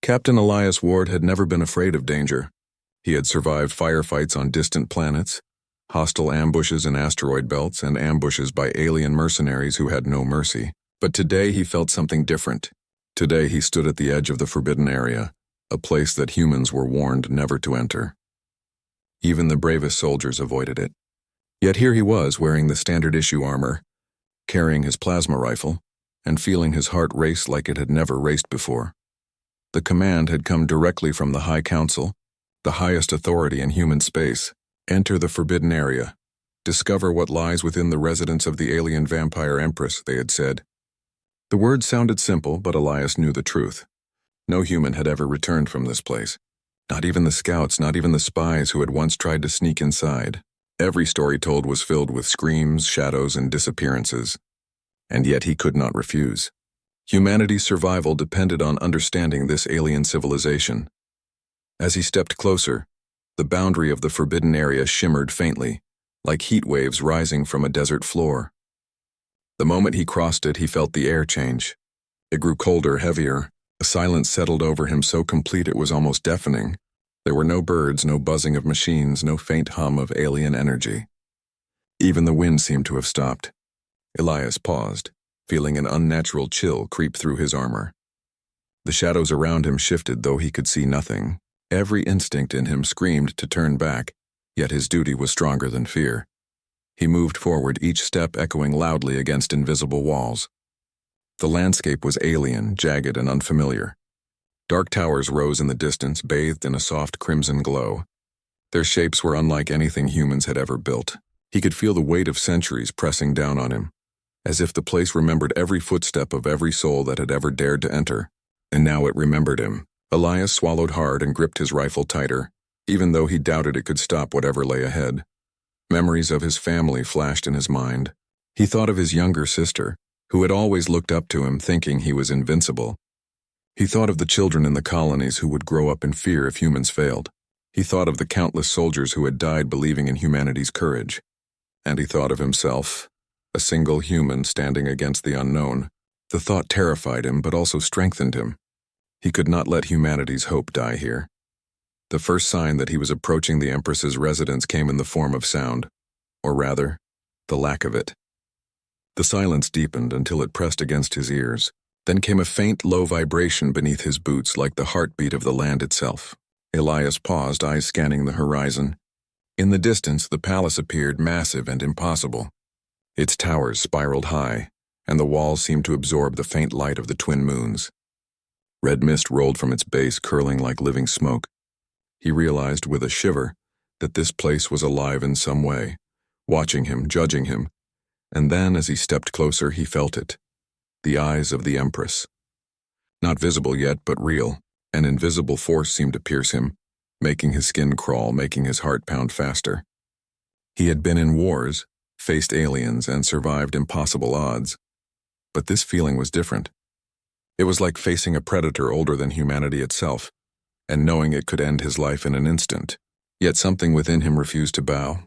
Captain Elias Ward had never been afraid of danger. He had survived firefights on distant planets, hostile ambushes in asteroid belts, and ambushes by alien mercenaries who had no mercy. But today he felt something different. Today he stood at the edge of the forbidden area, a place that humans were warned never to enter. Even the bravest soldiers avoided it. Yet here he was, wearing the standard-issue armor, carrying his plasma rifle, and feeling his heart race like it had never raced before. The command had come directly from the High Council, the highest authority in human space. Enter the forbidden area. Discover what lies within the residence of the alien vampire Empress, they had said. The words sounded simple, but Elias knew the truth. No human had ever returned from this place. Not even the scouts, not even the spies who had once tried to sneak inside. Every story told was filled with screams, shadows, and disappearances. And yet he could not refuse. Humanity's survival depended on understanding this alien civilization. As he stepped closer, the boundary of the forbidden area shimmered faintly, like heat waves rising from a desert floor. The moment he crossed it, he felt the air change. It grew colder, heavier. A silence settled over him so complete it was almost deafening. There were no birds, no buzzing of machines, no faint hum of alien energy. Even the wind seemed to have stopped. Elias paused, feeling an unnatural chill creep through his armor. The shadows around him shifted, though he could see nothing. Every instinct in him screamed to turn back, yet his duty was stronger than fear. He moved forward, each step echoing loudly against invisible walls. The landscape was alien, jagged, and unfamiliar. Dark towers rose in the distance, bathed in a soft crimson glow. Their shapes were unlike anything humans had ever built. He could feel the weight of centuries pressing down on him, as if the place remembered every footstep of every soul that had ever dared to enter. And now it remembered him. Elias swallowed hard and gripped his rifle tighter, even though he doubted it could stop whatever lay ahead. Memories of his family flashed in his mind. He thought of his younger sister, who had always looked up to him, thinking he was invincible. He thought of the children in the colonies who would grow up in fear if humans failed. He thought of the countless soldiers who had died believing in humanity's courage. And he thought of himself, a single human standing against the unknown. The thought terrified him, but also strengthened him. He could not let humanity's hope die here. The first sign that he was approaching the Empress's residence came in the form of sound, or rather, the lack of it. The silence deepened until it pressed against his ears. Then came a faint, low vibration beneath his boots, like the heartbeat of the land itself. Elias paused, eyes scanning the horizon. In the distance, the palace appeared massive and impossible. Its towers spiraled high, and the walls seemed to absorb the faint light of the twin moons. Red mist rolled from its base, curling like living smoke. He realized with a shiver that this place was alive in some way, watching him, judging him. And then, as he stepped closer, he felt it. The eyes of the Empress. Not visible yet, but real. An invisible force seemed to pierce him, making his skin crawl, making his heart pound faster. He had been in wars, faced aliens, and survived impossible odds. But this feeling was different. It was like facing a predator older than humanity itself, and knowing it could end his life in an instant. Yet something within him refused to bow.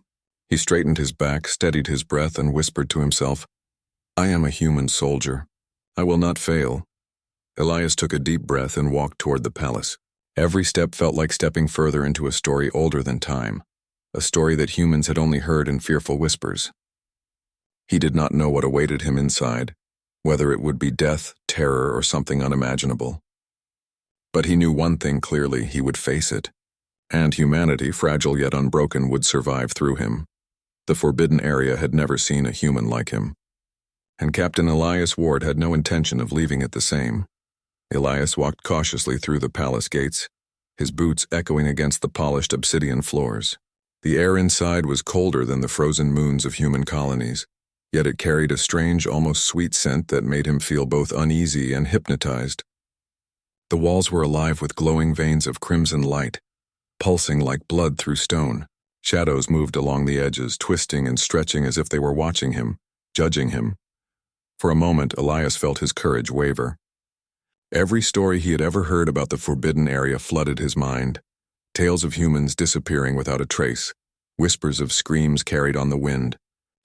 He straightened his back, steadied his breath, and whispered to himself, "I am a human soldier. I will not fail." Elias took a deep breath and walked toward the palace. Every step felt like stepping further into a story older than time, a story that humans had only heard in fearful whispers. He did not know what awaited him inside, whether it would be death, terror, or something unimaginable. But he knew one thing clearly: he would face it. And humanity, fragile yet unbroken, would survive through him. The forbidden area had never seen a human like him. And Captain Elias Ward had no intention of leaving it the same. Elias walked cautiously through the palace gates, his boots echoing against the polished obsidian floors. The air inside was colder than the frozen moons of human colonies, yet it carried a strange, almost sweet scent that made him feel both uneasy and hypnotized. The walls were alive with glowing veins of crimson light, pulsing like blood through stone. Shadows moved along the edges, twisting and stretching as if they were watching him, judging him. For a moment, Elias felt his courage waver. Every story he had ever heard about the forbidden area flooded his mind. Tales of humans disappearing without a trace, whispers of screams carried on the wind,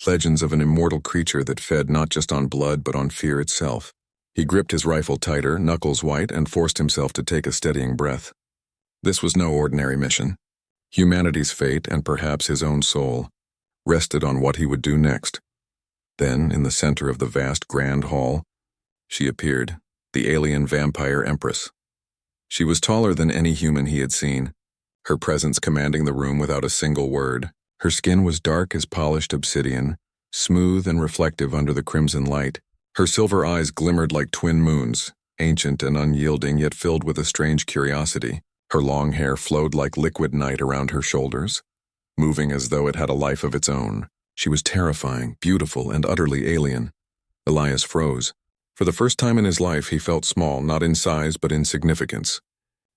legends of an immortal creature that fed not just on blood but on fear itself. He gripped his rifle tighter, knuckles white, and forced himself to take a steadying breath. This was no ordinary mission. Humanity's fate, and perhaps his own soul, rested on what he would do next. Then, in the center of the vast grand hall, she appeared, the alien vampire Empress. She was taller than any human he had seen, her presence commanding the room without a single word. Her skin was dark as polished obsidian, smooth and reflective under the crimson light. Her silver eyes glimmered like twin moons, ancient and unyielding yet filled with a strange curiosity. Her long hair flowed like liquid night around her shoulders, moving as though it had a life of its own. She was terrifying, beautiful, and utterly alien. Elias froze. For the first time in his life, he felt small, not in size but in significance.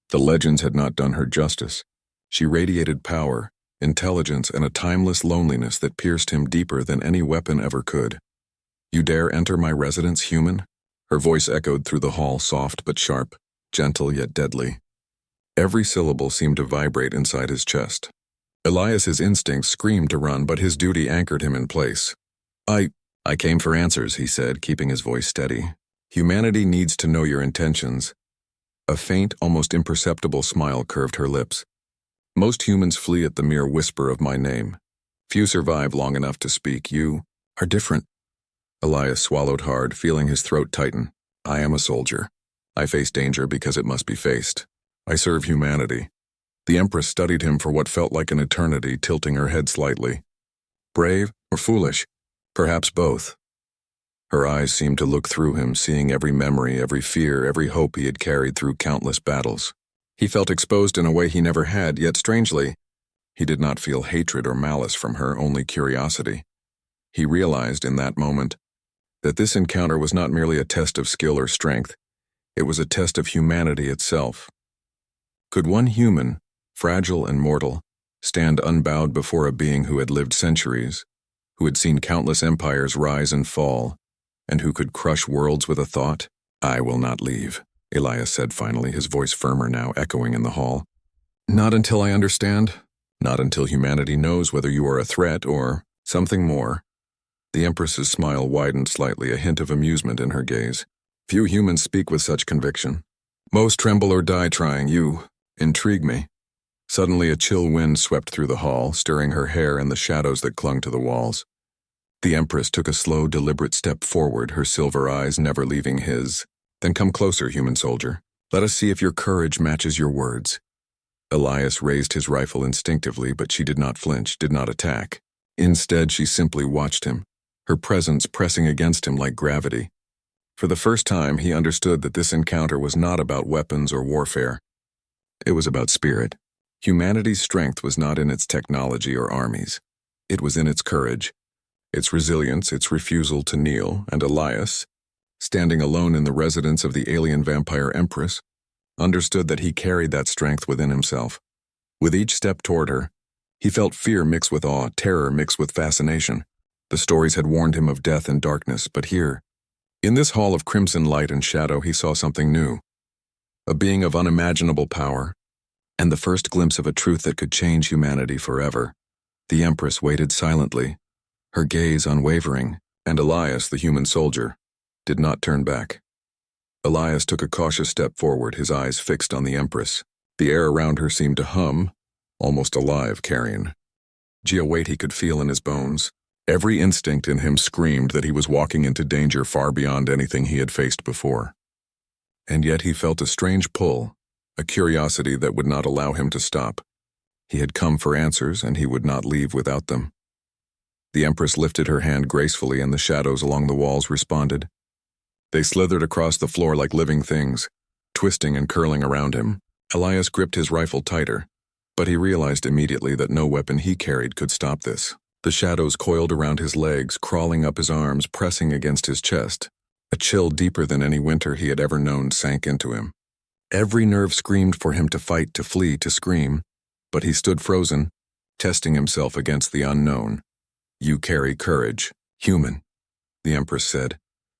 The legends had not done her justice. She radiated power, intelligence, and a timeless loneliness that pierced him deeper than any weapon ever could. "You dare enter my residence, human?" Her voice echoed through the hall, soft but sharp, gentle yet deadly. Every syllable seemed to vibrate inside his chest. Elias's instincts screamed to run, but his duty anchored him in place. I came for answers," he said, keeping his voice steady. "Humanity needs to know your intentions." A faint, almost imperceptible smile curved her lips. "Most humans flee at the mere whisper of my name. Few survive long enough to speak. You are different." Elias swallowed hard, feeling his throat tighten. "I am a soldier. I face danger because it must be faced. I serve humanity." The Empress studied him for what felt like an eternity, tilting her head slightly. "Brave or foolish? Perhaps both." Her eyes seemed to look through him, seeing every memory, every fear, every hope he had carried through countless battles. He felt exposed in a way he never had, yet strangely, he did not feel hatred or malice from her, only curiosity. He realized in that moment that this encounter was not merely a test of skill or strength, it was a test of humanity itself. Could one human, fragile and mortal, stand unbowed before a being who had lived centuries, who had seen countless empires rise and fall, and who could crush worlds with a thought? "I will not leave," Elias said finally, his voice firmer now, echoing in the hall. "Not until I understand. Not until humanity knows whether you are a threat or something more." The Empress's smile widened slightly, a hint of amusement in her gaze. "Few humans speak with such conviction. Most tremble or die trying. You intrigue me." Suddenly a chill wind swept through the hall, stirring her hair and the shadows that clung to the walls. The Empress took a slow, deliberate step forward, her silver eyes never leaving his. "Then come closer, human soldier. Let us see if your courage matches your words." Elias raised his rifle instinctively, but she did not flinch, did not attack. Instead, she simply watched him, her presence pressing against him like gravity. For the first time, he understood that this encounter was not about weapons or warfare. It was about spirit. Humanity's strength was not in its technology or armies. It was in its courage, its resilience, its refusal to kneel, and Elias, standing alone in the residence of the alien vampire Empress, understood that he carried that strength within himself. With each step toward her, he felt fear mixed with awe, terror mixed with fascination. The stories had warned him of death and darkness, but here, in this hall of crimson light and shadow, he saw something new. A being of unimaginable power, and the first glimpse of a truth that could change humanity forever. The Empress waited silently, her gaze unwavering, and Elias, the human soldier, did not turn back. Elias took a cautious step forward, his eyes fixed on the Empress. The air around her seemed to hum, almost alive, carrion. A weight he could feel in his bones. Every instinct in him screamed that he was walking into danger far beyond anything he had faced before. And yet he felt a strange pull, a curiosity that would not allow him to stop. He had come for answers, and he would not leave without them. The Empress lifted her hand gracefully, and the shadows along the walls responded. They slithered across the floor like living things, twisting and curling around him. Elias gripped his rifle tighter, but he realized immediately that no weapon he carried could stop this. The shadows coiled around his legs, crawling up his arms, pressing against his chest. A chill deeper than any winter he had ever known sank into him. Every nerve screamed for him to fight, to flee, to scream, but he stood frozen, testing himself against the unknown. "You carry courage, human," the Empress said,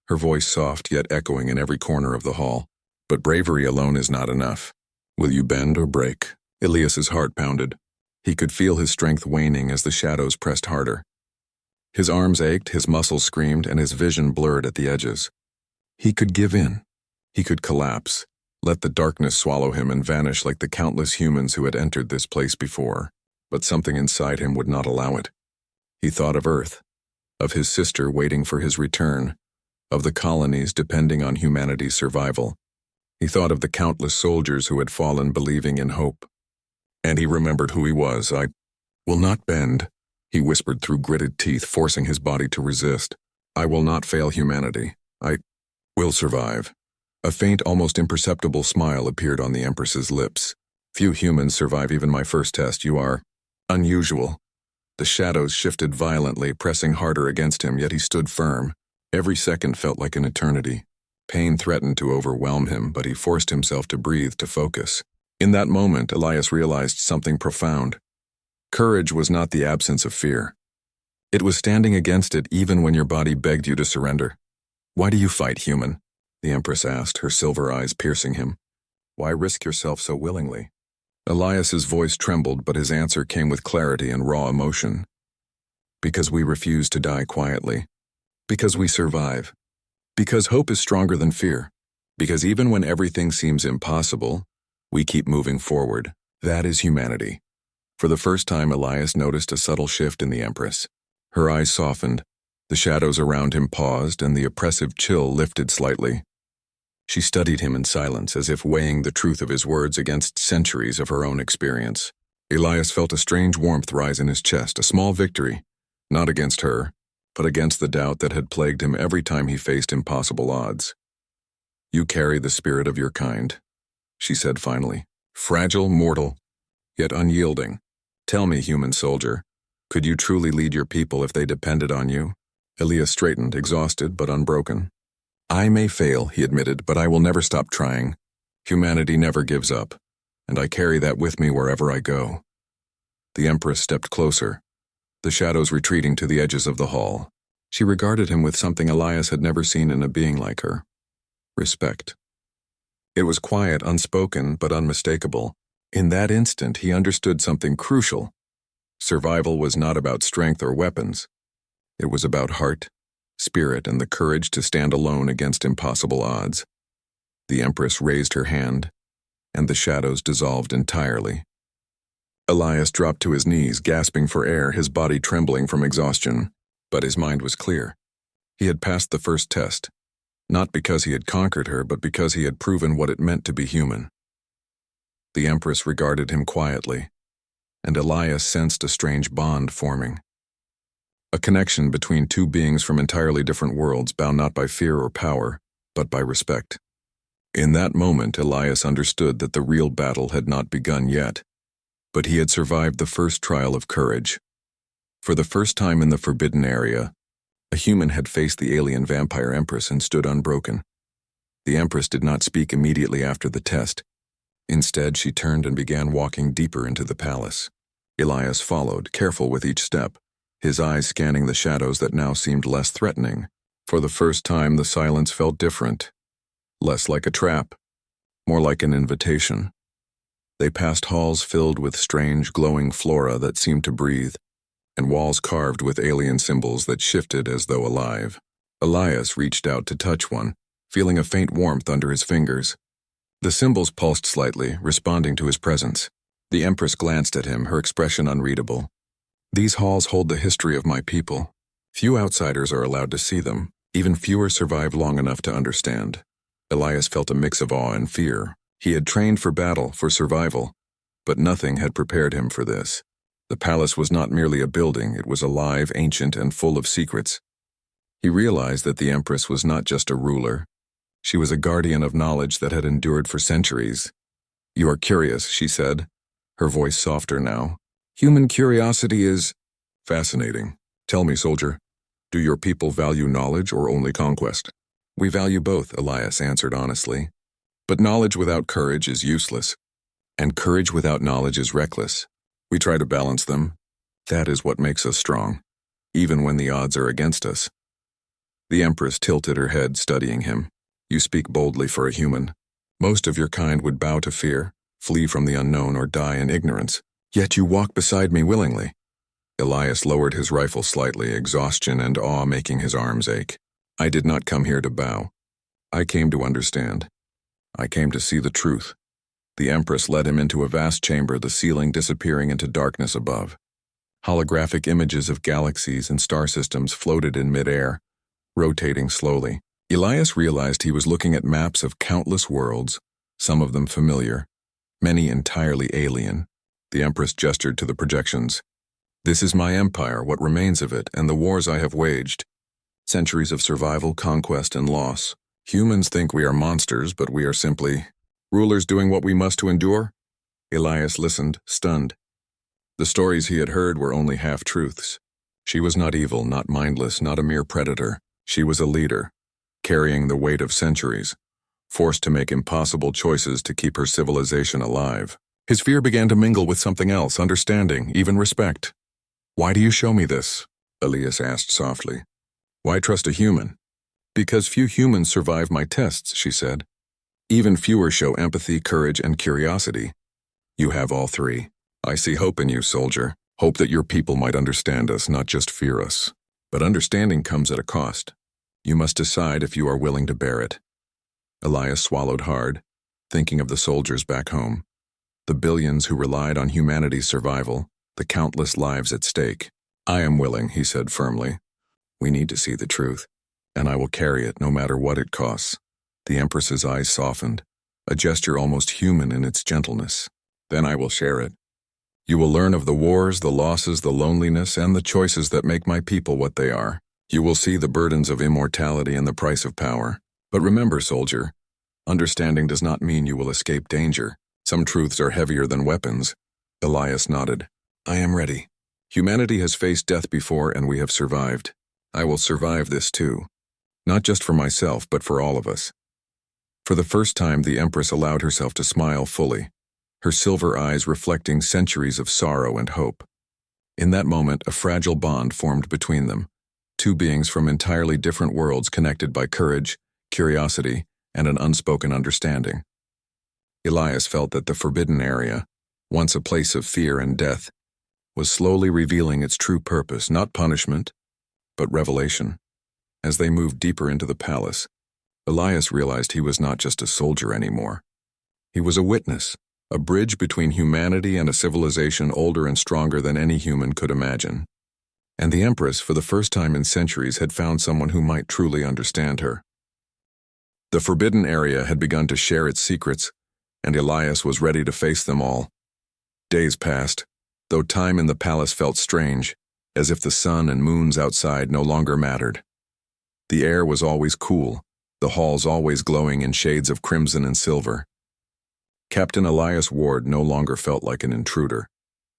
her voice soft yet echoing in every corner of the hall. "But bravery alone is not enough. Will you bend or break?" Elias's heart pounded. He could feel his strength waning as the shadows pressed harder. His arms ached, his muscles screamed, and his vision blurred at the edges. He could give in. He could collapse, let the darkness swallow him and vanish like the countless humans who had entered this place before. But something inside him would not allow it. He thought of Earth, of his sister waiting for his return, of the colonies depending on humanity's survival. He thought of the countless soldiers who had fallen believing in hope. And he remembered who he was. "I will not bend," he whispered through gritted teeth, forcing his body to resist. "I will not fail humanity. I will survive." A faint, almost imperceptible smile appeared on the Empress's lips. "Few humans survive even my first test. You are unusual." The shadows shifted violently, pressing harder against him, yet he stood firm. Every second felt like an eternity. Pain threatened to overwhelm him, but he forced himself to breathe, to focus. In that moment, Elias realized something profound. Courage was not the absence of fear. It was standing against it even when your body begged you to surrender. "Why do you fight, human?" the Empress asked, her silver eyes piercing him. "Why risk yourself so willingly?" Elias's voice trembled, but his answer came with clarity and raw emotion. "Because we refuse to die quietly. Because we survive. Because hope is stronger than fear. Because even when everything seems impossible, we keep moving forward. That is humanity." For the first time, Elias noticed a subtle shift in the Empress. Her eyes softened, the shadows around him paused, and the oppressive chill lifted slightly. She studied him in silence, as if weighing the truth of his words against centuries of her own experience. Elias felt a strange warmth rise in his chest, a small victory, not against her, but against the doubt that had plagued him every time he faced impossible odds. "You carry the spirit of your kind," she said finally. "Fragile, mortal, yet unyielding. Tell me, human soldier, could you truly lead your people if they depended on you?" Elias straightened, exhausted but unbroken. "I may fail," he admitted, "but I will never stop trying. Humanity never gives up, and I carry that with me wherever I go." The Empress stepped closer, the shadows retreating to the edges of the hall. She regarded him with something Elias had never seen in a being like her: respect. It was quiet, unspoken, but unmistakable. In that instant, he understood something crucial. Survival was not about strength or weapons. It was about heart, spirit, and the courage to stand alone against impossible odds. The Empress raised her hand, and the shadows dissolved entirely. Elias dropped to his knees, gasping for air, his body trembling from exhaustion. But his mind was clear. He had passed the first test, not because he had conquered her, but because he had proven what it meant to be human. The Empress regarded him quietly, and Elias sensed a strange bond forming. A connection between two beings from entirely different worlds, bound not by fear or power, but by respect. In that moment, Elias understood that the real battle had not begun yet, but he had survived the first trial of courage. For the first time in the Forbidden Area, a human had faced the alien vampire Empress and stood unbroken. The Empress did not speak immediately after the test. Instead, she turned and began walking deeper into the palace. Elias followed, careful with each step, his eyes scanning the shadows that now seemed less threatening. For the first time, the silence felt different, less like a trap, more like an invitation. They passed halls filled with strange, glowing flora that seemed to breathe, and walls carved with alien symbols that shifted as though alive. Elias reached out to touch one, feeling a faint warmth under his fingers. The symbols pulsed slightly, responding to his presence. The Empress glanced at him, her expression unreadable. "These halls hold the history of my people. Few outsiders are allowed to see them. Even fewer survive long enough to understand." Elias felt a mix of awe and fear. He had trained for battle, for survival, but nothing had prepared him for this. The palace was not merely a building, it was alive, ancient, and full of secrets. He realized that the Empress was not just a ruler. She was a guardian of knowledge that had endured for centuries. "You are curious," she said, her voice softer now. "Human curiosity is fascinating. Tell me, soldier, do your people value knowledge or only conquest?" "We value both," Elias answered honestly. "But knowledge without courage is useless, and courage without knowledge is reckless. We try to balance them. That is what makes us strong, even when the odds are against us." The Empress tilted her head, studying him. "You speak boldly for a human. Most of your kind would bow to fear, flee from the unknown, or die in ignorance. Yet you walk beside me willingly." Elias lowered his rifle slightly, exhaustion and awe making his arms ache. "I did not come here to bow. I came to understand. I came to see the truth. The Empress led him into a vast chamber, the ceiling disappearing into darkness above. Holographic images of galaxies and star systems floated in midair, rotating slowly. Elias realized he was looking at maps of countless worlds, some of them familiar, many entirely alien. The Empress gestured to the projections. This is my empire, what remains of it, and the wars I have waged. Centuries of survival, conquest, and loss. Humans think we are monsters, but we are simply rulers doing what we must to endure. Elias listened, stunned. The stories he had heard were only half-truths. She was not evil, not mindless, not a mere predator. She was a leader, carrying the weight of centuries, forced to make impossible choices to keep her civilization alive. His fear began to mingle with something else, understanding, even respect. "Why do you show me this?" Elias asked softly. "Why trust a human?" "Because few humans survive my tests," she said. "Even fewer show empathy, courage, and curiosity. You have all three. I see hope in you, soldier. Hope that your people might understand us, not just fear us. But understanding comes at a cost. You must decide if you are willing to bear it." Elias swallowed hard, thinking of the soldiers back home, the billions who relied on humanity's survival, the countless lives at stake. "I am willing," he said firmly. "We need to see the truth, and I will carry it no matter what it costs." The Empress's eyes softened, a gesture almost human in its gentleness. "Then I will share it. You will learn of the wars, the losses, the loneliness, and the choices that make my people what they are. You will see the burdens of immortality and the price of power. But remember, soldier, understanding does not mean you will escape danger. Some truths are heavier than weapons." Elias nodded. "I am ready. Humanity has faced death before, and we have survived. I will survive this too. Not just for myself, but for all of us." For the first time, the Empress allowed herself to smile fully, her silver eyes reflecting centuries of sorrow and hope. In that moment, a fragile bond formed between them, two beings from entirely different worlds connected by courage, curiosity, and an unspoken understanding. Elias felt that the forbidden area, once a place of fear and death, was slowly revealing its true purpose, not punishment, but revelation. As they moved deeper into the palace, Elias realized he was not just a soldier anymore. He was a witness, a bridge between humanity and a civilization older and stronger than any human could imagine. And the Empress, for the first time in centuries, had found someone who might truly understand her. The forbidden area had begun to share its secrets, and Elias was ready to face them all. Days passed, though time in the palace felt strange, as if the sun and moons outside no longer mattered. The air was always cool, the halls always glowing in shades of crimson and silver. Captain Elias Ward no longer felt like an intruder.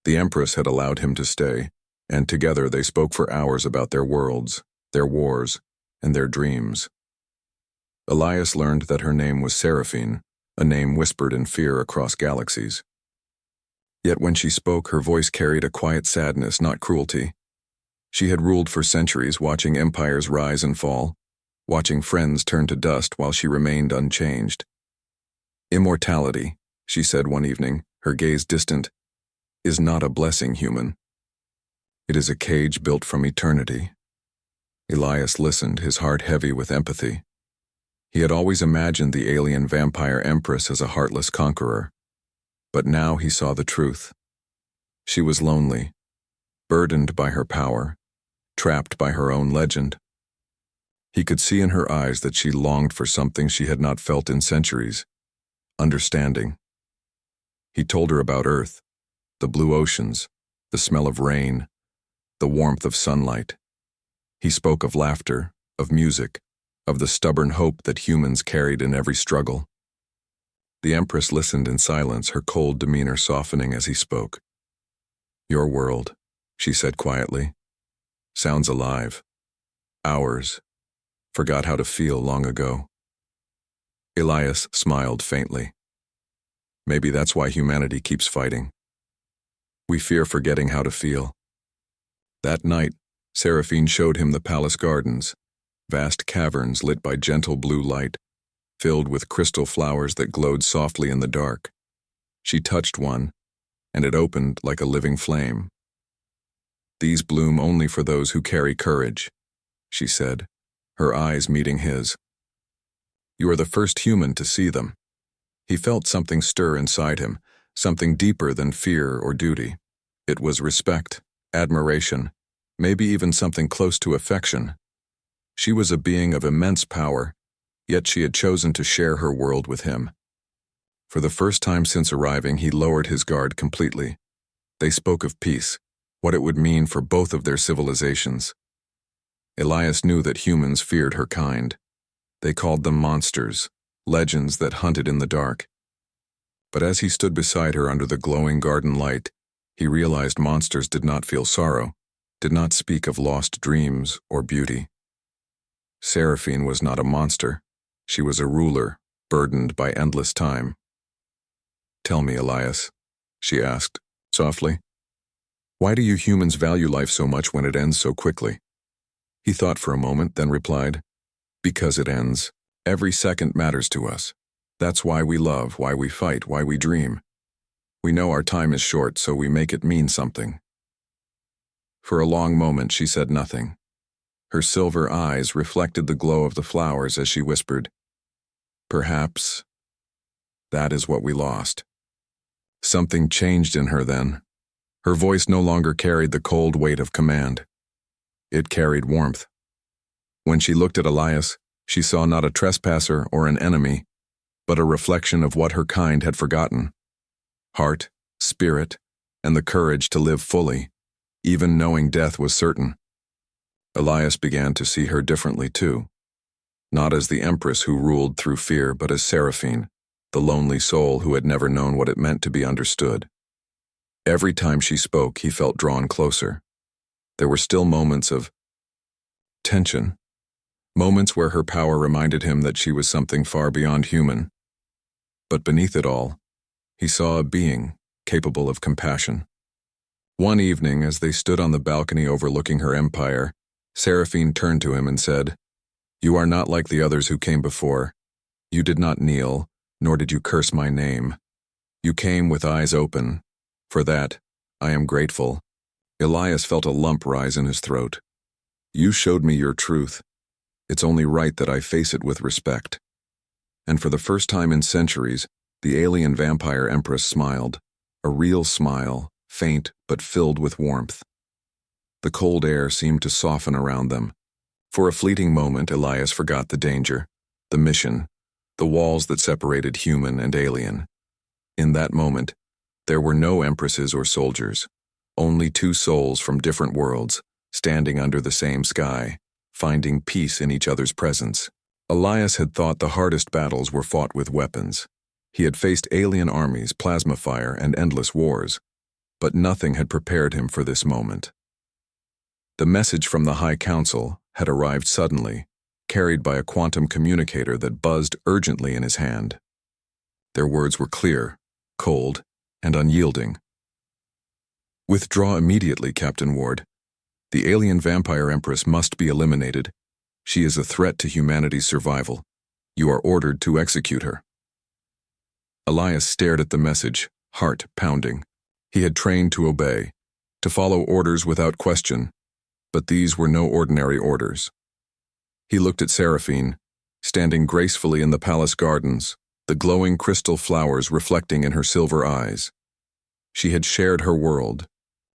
The Empress had allowed him to stay, and together they spoke for hours about their worlds, their wars, and their dreams. Elias learned that her name was Seraphine, a name whispered in fear across galaxies. Yet when she spoke, her voice carried a quiet sadness, not cruelty. She had ruled for centuries, watching empires rise and fall, watching friends turn to dust while she remained unchanged. "Immortality," she said one evening, her gaze distant, "is not a blessing, human. It is a cage built from eternity." Elias listened, his heart heavy with empathy. He had always imagined the alien vampire Empress as a heartless conqueror, but now he saw the truth. She was lonely, burdened by her power, trapped by her own legend. He could see in her eyes that she longed for something she had not felt in centuries: understanding. He told her about Earth, the blue oceans, the smell of rain, the warmth of sunlight. He spoke of laughter, of music, of the stubborn hope that humans carried in every struggle. The Empress listened in silence, her cold demeanor softening as he spoke. "Your world," she said quietly, "sounds alive. Ours forgot how to feel long ago." Elias smiled faintly. Maybe that's why humanity keeps fighting. We fear forgetting how to feel. That night, Seraphine showed him the palace gardens, vast caverns lit by gentle blue light, filled with crystal flowers that glowed softly in the dark. She touched one, and it opened like a living flame. "These bloom only for those who carry courage," she said, her eyes meeting his. You are the first human to see them." He felt something stir inside him, something deeper than fear or duty. It was respect, admiration, maybe even something close to affection. She was a being of immense power, yet she had chosen to share her world with him. For the first time since arriving, he lowered his guard completely. They spoke of peace, what it would mean for both of their civilizations. Elias knew that humans feared her kind. They called them monsters, legends that hunted in the dark. But as he stood beside her under the glowing garden light, he realized monsters did not feel sorrow, did not speak of lost dreams or beauty. Seraphine was not a monster. She was a ruler, burdened by endless time. "Tell me, Elias," she asked, softly. "Why do you humans value life so much when it ends so quickly?" He thought for a moment, then replied, "Because it ends. Every second matters to us. That's why we love, why we fight, why we dream. We know our time is short, so we make it mean something." For a long moment she said nothing. Her silver eyes reflected the glow of the flowers as she whispered, "Perhaps that is what we lost." Something changed in her then. Her voice no longer carried the cold weight of command. It carried warmth. When she looked at Elias, she saw not a trespasser or an enemy, but a reflection of what her kind had forgotten: heart, spirit, and the courage to live fully, even knowing death was certain. Elias began to see her differently too, not as the Empress who ruled through fear, but as Seraphine, the lonely soul who had never known what it meant to be understood. Every time she spoke, he felt drawn closer. There were still moments of tension, moments where her power reminded him that she was something far beyond human. But beneath it all, he saw a being capable of compassion. One evening, as they stood on the balcony overlooking her empire, Seraphine turned to him and said, "You are not like the others who came before. You did not kneel, nor did you curse my name. You came with eyes open. For that, I am grateful." Elias felt a lump rise in his throat. "You showed me your truth. It's only right that I face it with respect." And for the first time in centuries, the alien vampire Empress smiled, a real smile, faint but filled with warmth. The cold air seemed to soften around them. For a fleeting moment, Elias forgot the danger, the mission, the walls that separated human and alien. In that moment, there were no empresses or soldiers, only two souls from different worlds, standing under the same sky, finding peace in each other's presence. Elias had thought the hardest battles were fought with weapons. He had faced alien armies, plasma fire, and endless wars, but nothing had prepared him for this moment. The message from the High Council had arrived suddenly, carried by a quantum communicator that buzzed urgently in his hand. Their words were clear, cold, and unyielding. "Withdraw immediately, Captain Ward. The alien vampire Empress must be eliminated. She is a threat to humanity's survival. You are ordered to execute her." Elias stared at the message, heart pounding. He had trained to obey, to follow orders without question, but these were no ordinary orders. He looked at Seraphine, standing gracefully in the palace gardens, the glowing crystal flowers reflecting in her silver eyes. She had shared her world,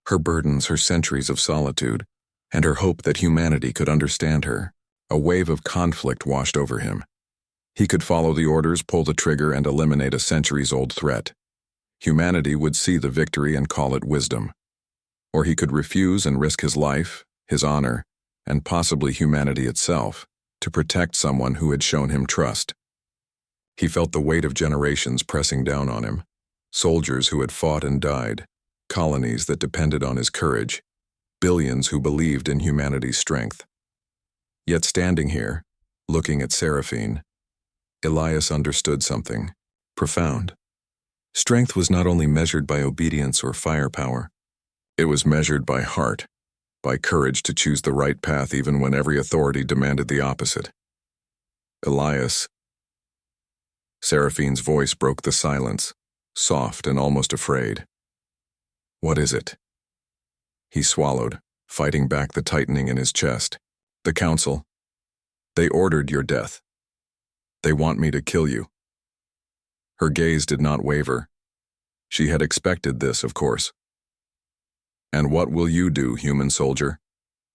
her burdens, her centuries of solitude, and her hope that humanity could understand her. A wave of conflict washed over him. He could follow the orders, pull the trigger, and eliminate a centuries-old threat. Humanity would see the victory and call it wisdom. Or he could refuse and risk his life, his honor, and possibly humanity itself, to protect someone who had shown him trust. He felt the weight of generations pressing down on him, soldiers who had fought and died, colonies that depended on his courage, billions who believed in humanity's strength. Yet standing here, looking at Seraphine, Elias understood something profound. Strength was not only measured by obedience or firepower, it was measured by heart, by courage to choose the right path even when every authority demanded the opposite. "Elias." Seraphine's voice broke the silence, soft and almost afraid. "What is it?" He swallowed, fighting back the tightening in his chest. "The council. They ordered your death." They want me to kill you. Her gaze did not waver. She had expected this, of course. And what will you do, human soldier?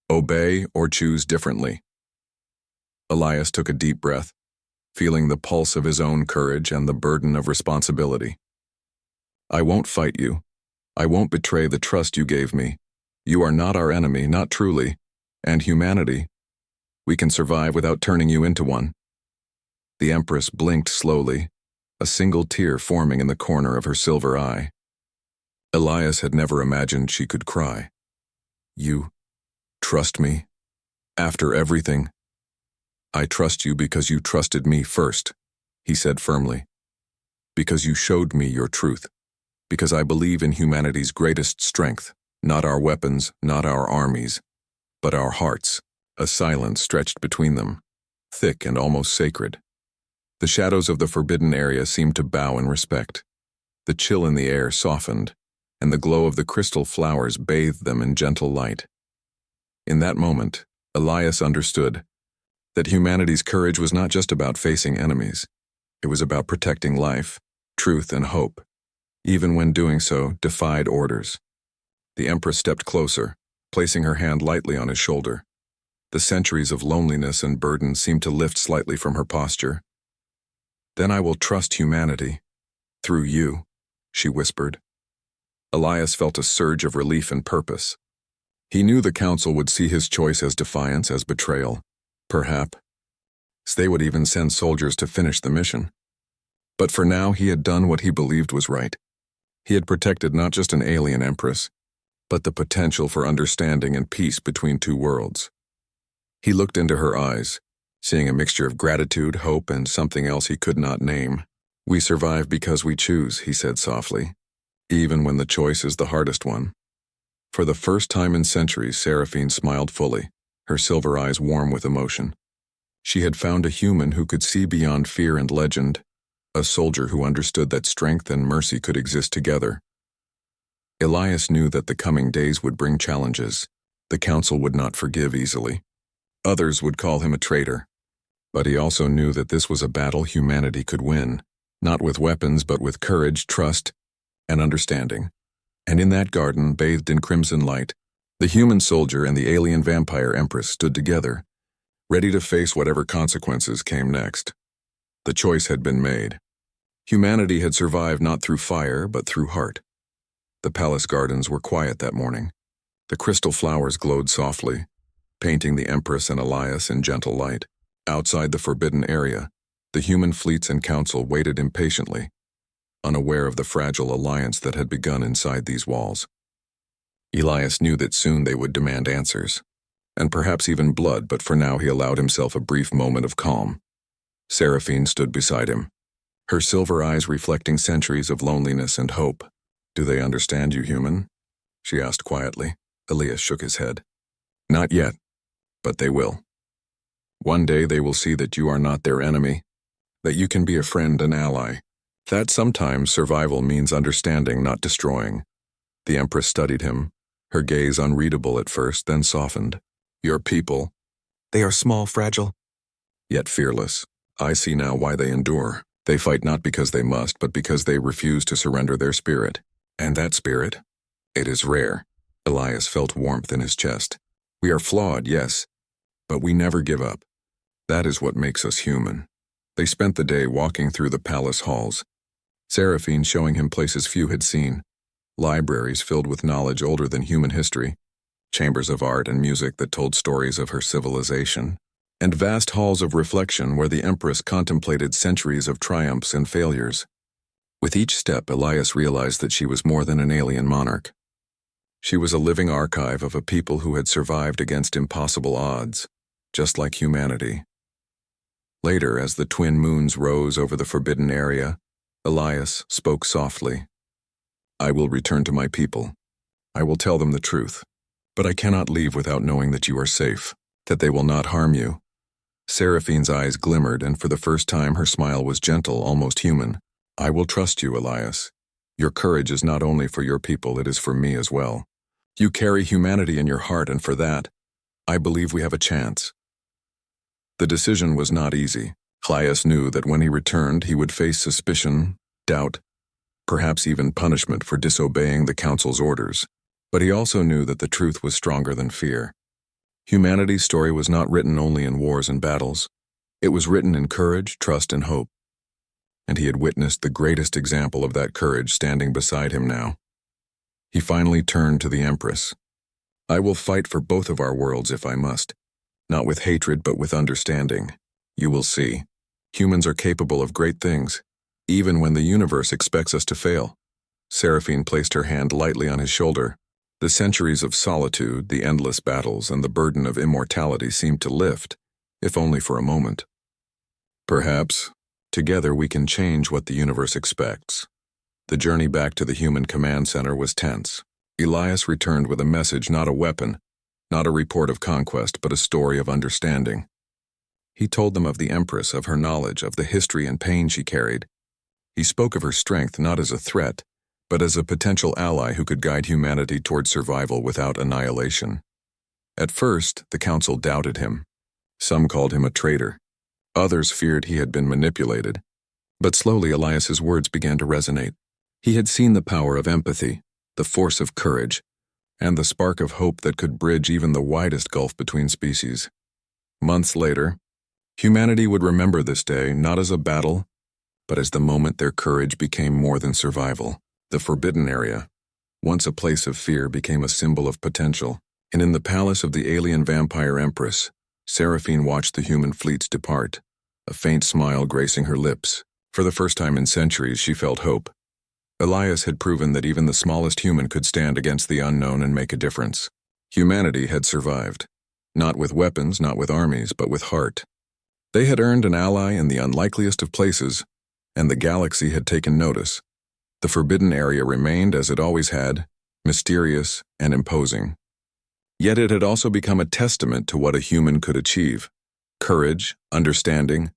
Obey or choose differently? Elias took a deep breath, feeling the pulse of his own courage and the burden of responsibility. I won't fight you. I won't betray the trust you gave me. You are not our enemy, not truly. And humanity, we can survive without turning you into one. The Empress blinked slowly, a single tear forming in the corner of her silver eye. Elias had never imagined she could cry. You trust me? After everything? I trust you because you trusted me first, he said firmly. Because you showed me your truth. Because I believe in humanity's greatest strength, not our weapons, not our armies, but our hearts. A silence stretched between them, thick and almost sacred. The shadows of the forbidden area seemed to bow in respect. The chill in the air softened, and the glow of the crystal flowers bathed them in gentle light. In that moment, Elias understood that humanity's courage was not just about facing enemies. It was about protecting life, truth, and hope, even when doing so defied orders. The Empress stepped closer, placing her hand lightly on his shoulder. The centuries of loneliness and burden seemed to lift slightly from her posture. Then I will trust humanity. Through you, she whispered. Elias felt a surge of relief and purpose. He knew the council would see his choice as defiance, as betrayal. Perhaps they would even send soldiers to finish the mission. But for now, he had done what he believed was right. He had protected not just an alien empress, but the potential for understanding and peace between two worlds. He looked into her eyes, seeing a mixture of gratitude, hope, and something else he could not name. We survive because we choose, he said softly, even when the choice is the hardest one. For the first time in centuries, Seraphine smiled fully, her silver eyes warm with emotion. She had found a human who could see beyond fear and legend, a soldier who understood that strength and mercy could exist together. Elias knew that the coming days would bring challenges. The council would not forgive easily. Others would call him a traitor. But he also knew that this was a battle humanity could win, not with weapons but with courage, trust, and understanding. And in that garden, bathed in crimson light, the human soldier and the alien vampire empress stood together, ready to face whatever consequences came next. The choice had been made. Humanity had survived not through fire but through heart. The palace gardens were quiet that morning. The crystal flowers glowed softly, painting the Empress and Elias in gentle light. Outside the forbidden area, the human fleets and council waited impatiently, unaware of the fragile alliance that had begun inside these walls. Elias knew that soon they would demand answers, and perhaps even blood, but for now he allowed himself a brief moment of calm. Seraphine stood beside him, her silver eyes reflecting centuries of loneliness and hope. Do they understand you, human? She asked quietly. Elias shook his head. Not yet, but they will. One day they will see that you are not their enemy, that you can be a friend and ally, that sometimes survival means understanding, not destroying. The Empress studied him, her gaze unreadable at first, then softened. Your people, they are small, fragile, yet fearless. I see now why they endure. They fight not because they must, but because they refuse to surrender their spirit. And that spirit, it is rare. Elias felt warmth in his chest. We are flawed, yes, but we never give up. That is what makes us human. They spent the day walking through the palace halls, Seraphine showing him places few had seen, libraries filled with knowledge older than human history, chambers of art and music that told stories of her civilization, and vast halls of reflection where the Empress contemplated centuries of triumphs and failures. With each step, Elias realized that she was more than an alien monarch. She was a living archive of a people who had survived against impossible odds, just like humanity. Later, as the twin moons rose over the forbidden area, Elias spoke softly. I will return to my people. I will tell them the truth. But I cannot leave without knowing that you are safe, that they will not harm you. Seraphine's eyes glimmered, and for the first time her smile was gentle, almost human. I will trust you, Elias. Your courage is not only for your people, it is for me as well. You carry humanity in your heart, and for that, I believe we have a chance. The decision was not easy. Elias knew that when he returned, he would face suspicion, doubt, perhaps even punishment for disobeying the council's orders. But he also knew that the truth was stronger than fear. Humanity's story was not written only in wars and battles. It was written in courage, trust, and hope. And he had witnessed the greatest example of that courage standing beside him now. He finally turned to the Empress. "I will fight for both of our worlds if I must. Not with hatred, but with understanding. You will see. Humans are capable of great things, even when the universe expects us to fail." Seraphine placed her hand lightly on his shoulder. The centuries of solitude, the endless battles, and the burden of immortality seemed to lift, if only for a moment. "Perhaps, together we can change what the universe expects." The journey back to the human command center was tense. Elias returned with a message, not a weapon, not a report of conquest, but a story of understanding. He told them of the Empress, of her knowledge, of the history and pain she carried. He spoke of her strength not as a threat, but as a potential ally who could guide humanity toward survival without annihilation. At first, the council doubted him. Some called him a traitor. Others feared he had been manipulated. But slowly Elias's words began to resonate. He had seen the power of empathy, the force of courage, and the spark of hope that could bridge even the widest gulf between species. Months later, humanity would remember this day not as a battle, but as the moment their courage became more than survival. The Forbidden Area, once a place of fear, became a symbol of potential. And in the palace of the alien vampire Empress, Seraphine watched the human fleets depart, a faint smile gracing her lips. For the first time in centuries, she felt hope. Elias had proven that even the smallest human could stand against the unknown and make a difference. Humanity had survived. Not with weapons, not with armies, but with heart. They had earned an ally in the unlikeliest of places, and the galaxy had taken notice. The Forbidden Area remained as it always had, mysterious and imposing. Yet it had also become a testament to what a human could achieve: courage, understanding,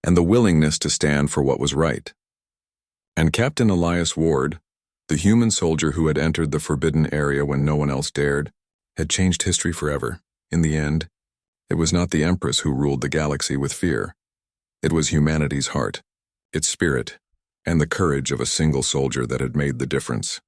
and the willingness to stand for what was right. And Captain Elias Ward, the human soldier who had entered the Forbidden Area when no one else dared, had changed history forever. In the end, it was not the Empress who ruled the galaxy with fear. It was humanity's heart, its spirit, and the courage of a single soldier that had made the difference.